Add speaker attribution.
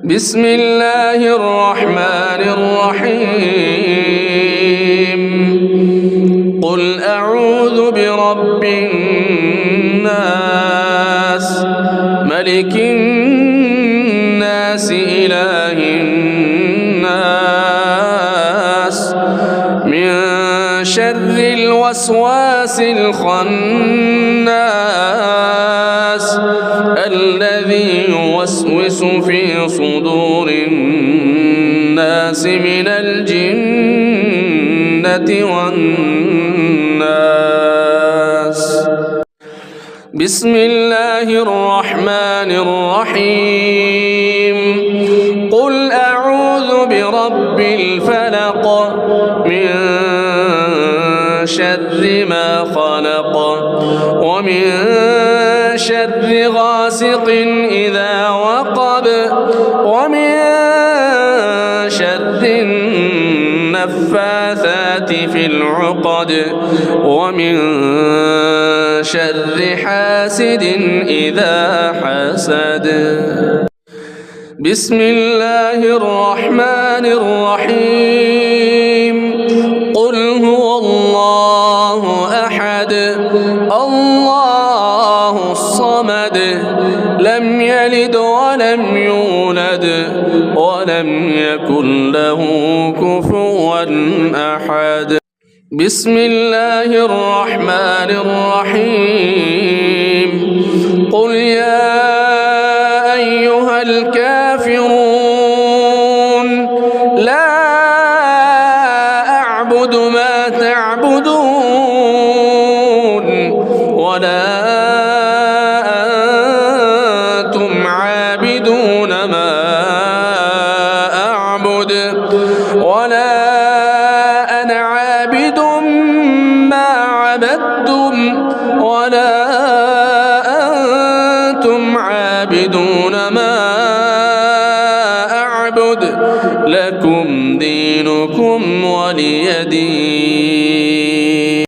Speaker 1: بسم الله الرحمن الرحيم قل أعوذ برب الناس ملك الناس إله الناس من شر الوسواس الخناس الذي يوسوس في صدور الناس من الجنة والناس بسم الله الرحمن الرحيم قل أعوذ برب الفلق من شر ما خلق ومن شر غاسق إذا وقب ومن شر النفاثات في العقد ومن شر حاسد إذا حسد بسم الله الرحمن الرحيم قل هو الله أحد الله الصمد لم يلد ولم يولد ولم يكن له كفوا أحد بسم الله الرحمن الرحيم قل يا أيها الكافرون لا أعبد ما تعبدون ولا أنتم عابدون ما أعبد ولا أنا عابد ما عبدتم ولا أنتم عابدون ما أعبد لكم دينكم ولي دين.